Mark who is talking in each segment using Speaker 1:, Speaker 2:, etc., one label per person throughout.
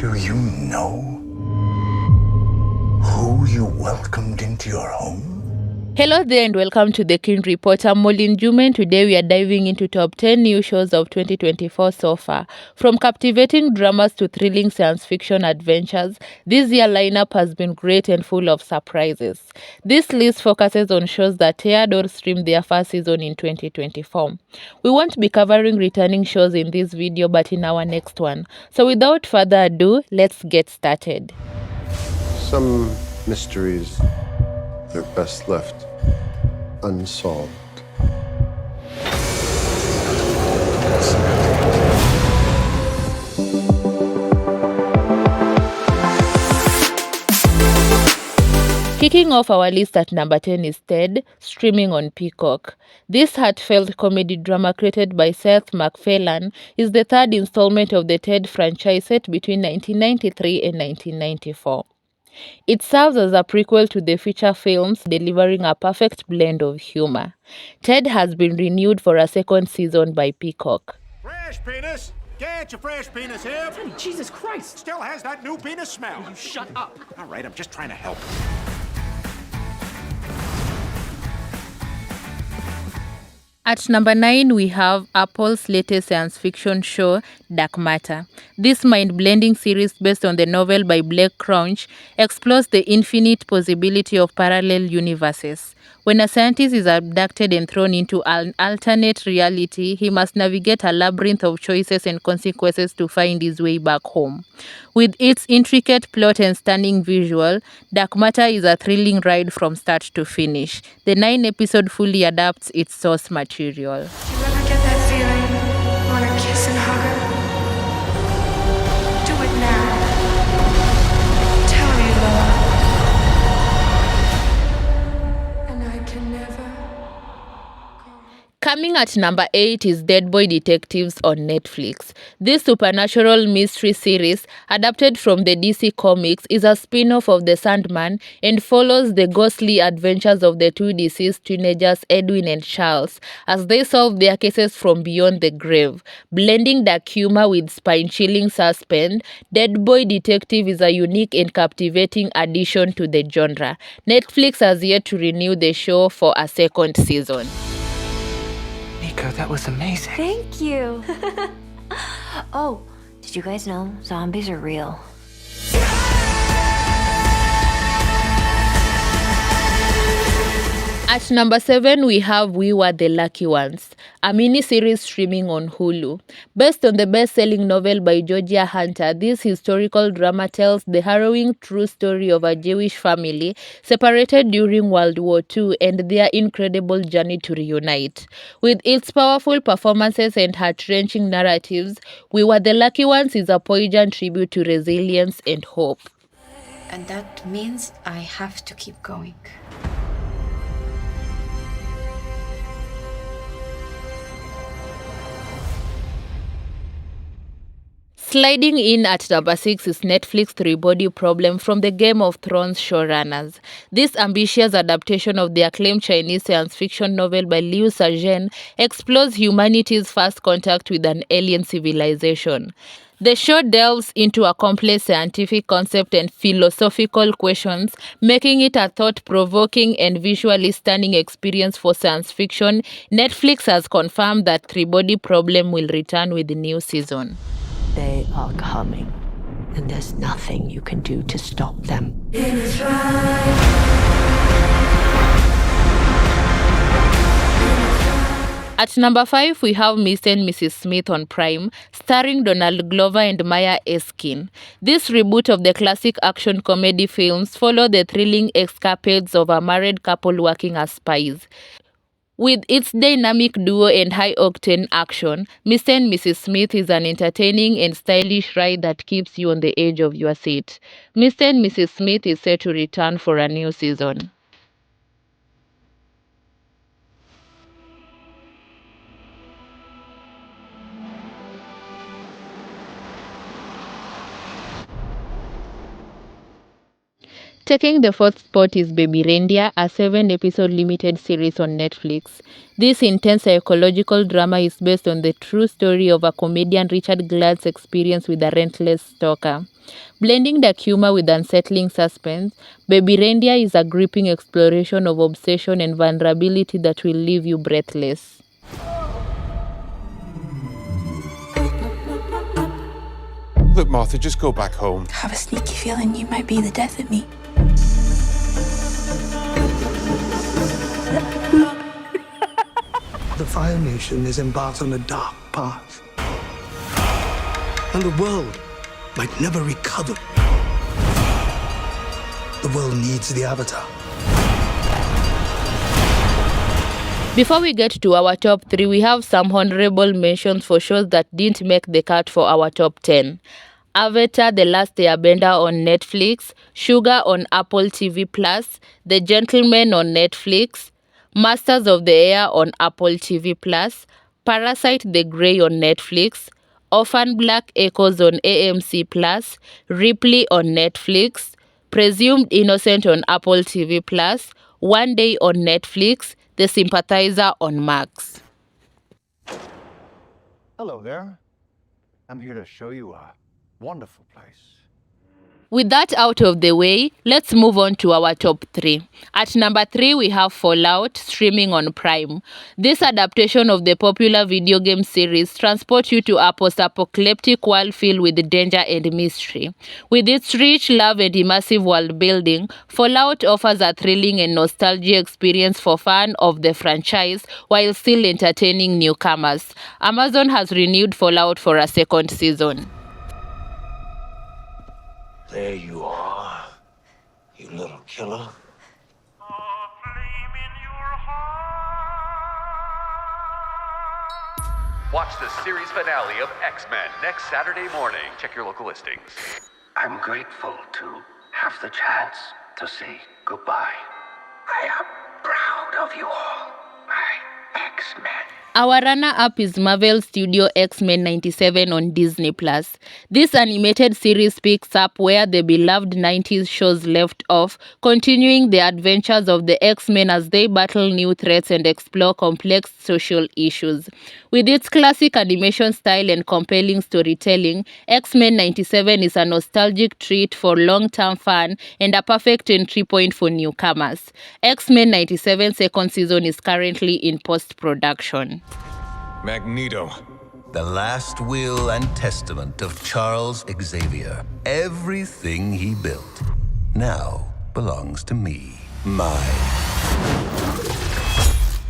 Speaker 1: Do you know who you welcomed into your home?
Speaker 2: Hello there and welcome to the King Report. I'm Moline, Juma, and today we are diving into top 10 new shows of 2024 so far. From captivating dramas to thrilling science fiction adventures, this year lineup has been great and full of surprises. This list focuses on shows that aired or streamed their first season in 2024. We won't be covering returning shows in this video but in our next one. So without further ado, let's get started.
Speaker 3: Some mysteries are best left unsolved.
Speaker 2: Kicking off our list at number 10 is Ted, streaming on Peacock. This heartfelt comedy drama created by Seth MacFarlane is the third installment of the Ted franchise set between 1993 and 1994. It serves as a prequel to the feature films, delivering a perfect blend of humor. Ted has been renewed for a second season by Peacock.
Speaker 4: Fresh penis! Get your fresh penis here!
Speaker 5: Teddy, Jesus Christ!
Speaker 4: Still has that new penis smell.
Speaker 5: You shut up.
Speaker 4: All right, I'm just trying to help.
Speaker 2: At number 9, we have Apple's latest science fiction show, Dark Matter. This mind-blending series based on the novel by Blake Crouch explores the infinite possibility of parallel universes. When a scientist is abducted and thrown into an alternate reality, he must navigate a labyrinth of choices and consequences to find his way back home. With its intricate plot and stunning visual, Dark Matter is a thrilling ride from start to finish. The 9-episode fully adapts its source material.
Speaker 6: Do you ever get that feeling? Wanna kiss and hug her? Do it now. Tell her you love her. And I can never go.
Speaker 2: Coming at number 8 is Dead Boy Detectives on Netflix. This supernatural mystery series, adapted from the DC Comics, is a spin-off of The Sandman and follows the ghostly adventures of the two deceased teenagers Edwin and Charles as they solve their cases from beyond the grave. Blending dark humor with spine-chilling suspense, Dead Boy Detective is a unique and captivating addition to the genre. Netflix has yet to renew the show for a second season.
Speaker 7: Nico, that was amazing.
Speaker 8: Thank you. Oh, did you guys know zombies are real?
Speaker 2: At number 7, we have We Were the Lucky Ones, a mini-series streaming on Hulu. Based on the best-selling novel by Georgia Hunter, this historical drama tells the harrowing true story of a Jewish family separated during World War II and their incredible journey to reunite. With its powerful performances and heart-wrenching narratives, We Were the Lucky Ones is a poignant tribute to resilience and hope.
Speaker 9: And that means I have to keep going.
Speaker 2: Sliding in at number 6 is Netflix Three-Body Problem from the Game of Thrones showrunners. This ambitious adaptation of the acclaimed Chinese science fiction novel by Liu Cixin explores humanity's first contact with an alien civilization. The show delves into a complex scientific concept and philosophical questions, making it a thought-provoking and visually stunning experience for science fiction. Netflix has confirmed that Three-Body Problem will return with the new season.
Speaker 10: They are coming, and there's nothing you can do to stop them.
Speaker 2: At number 5, we have Mr. and Mrs. Smith on Prime, starring Donald Glover and Maya Erskine. This reboot of the classic action comedy films follow the thrilling escapades of a married couple working as spies. With its dynamic duo and high-octane action, Mr. and Mrs. Smith is an entertaining and stylish ride that keeps you on the edge of your seat. Mr. and Mrs. Smith is set to return for a new season. Taking the fourth spot is Baby Reindeer, a 7-episode limited series on Netflix. This intense psychological drama is based on the true story of a comedian Richard Glad's experience with a relentless stalker. Blending dark humor with unsettling suspense, Baby Reindeer is a gripping exploration of obsession and vulnerability that will leave you breathless.
Speaker 5: Look, Martha, just go back home.
Speaker 6: I have a sneaky feeling you might be the death of me.
Speaker 11: The Fire Nation is embarked on a dark path. And the world might never recover. The world needs the Avatar.
Speaker 2: Before we get to our top 3, we have some honorable mentions for shows that didn't make the cut for our top 10. Avatar: The Last Airbender on Netflix, Sugar on Apple TV+, The Gentleman on Netflix, Masters of the Air on Apple TV+, Parasite: The Grey on Netflix, Orphan Black Echoes on AMC+, Ripley on Netflix, Presumed Innocent on Apple TV+, One Day on Netflix, The Sympathizer on Max.
Speaker 1: Hello there. I'm here to show you a wonderful place.
Speaker 2: With that out of the way, let's move on to our top 3. At number 3, we have Fallout, streaming on Prime. This adaptation of the popular video game series transports you to a post-apocalyptic world filled with danger and mystery. With its rich, love, and immersive world building, Fallout offers a thrilling and nostalgic experience for fans of the franchise while still entertaining newcomers. Amazon has renewed Fallout for a second season.
Speaker 1: There you are, you little killer.
Speaker 12: Watch the series finale of X-Men next Saturday morning. Check your local listings.
Speaker 1: I'm grateful to have the chance to say goodbye. I am proud of you all, my X-Men.
Speaker 2: Our runner-up is Marvel Studio X-Men 97 on Disney+. This animated series picks up where the beloved 90s shows left off, continuing the adventures of the X-Men as they battle new threats and explore complex social issues. With its classic animation style and compelling storytelling, X-Men 97 is a nostalgic treat for long-term fans and a perfect entry point for newcomers. X-Men 97 second season is currently in post-production.
Speaker 13: Magneto, the last will and testament of Charles Xavier. Everything he built now belongs to me. My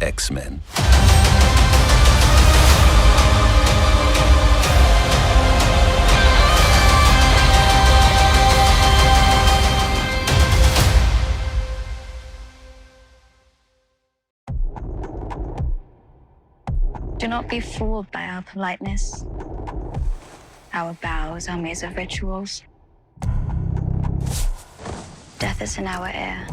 Speaker 13: X-Men.
Speaker 14: Do not be fooled by our politeness. Our bows are made of rituals. Death is in our air.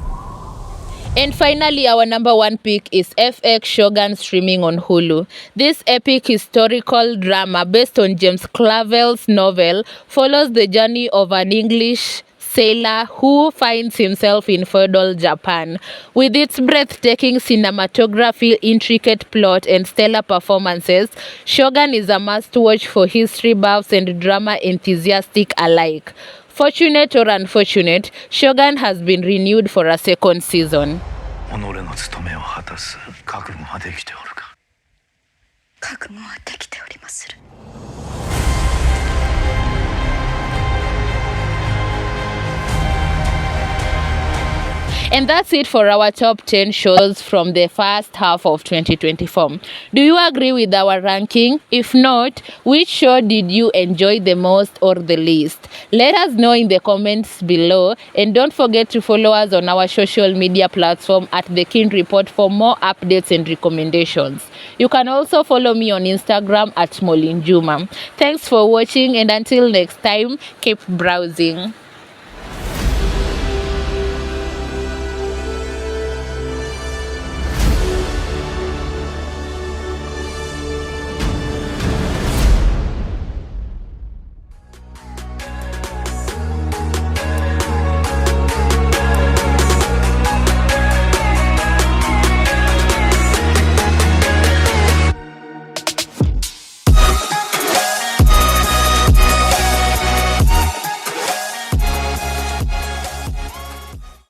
Speaker 2: And finally, our number 1 pick is FX Shogun, streaming on Hulu. This epic historical drama based on James Clavell's novel follows the journey of an English sailor who finds himself in feudal Japan. With its breathtaking cinematography, intricate plot, and stellar performances, Shogun is a must-watch for history buffs and drama enthusiasts alike. Fortunate or unfortunate, Shogun has been renewed for a second season. And that's it for our top 10 shows from the first half of 2024. Do you agree with our ranking? If not, which show did you enjoy the most or the least? Let us know in the comments below, and don't forget to follow us on our social media platform at The King Report for more updates and recommendations. You can also follow me on Instagram at Moline Juma. Thanks for watching, and until next time, keep browsing.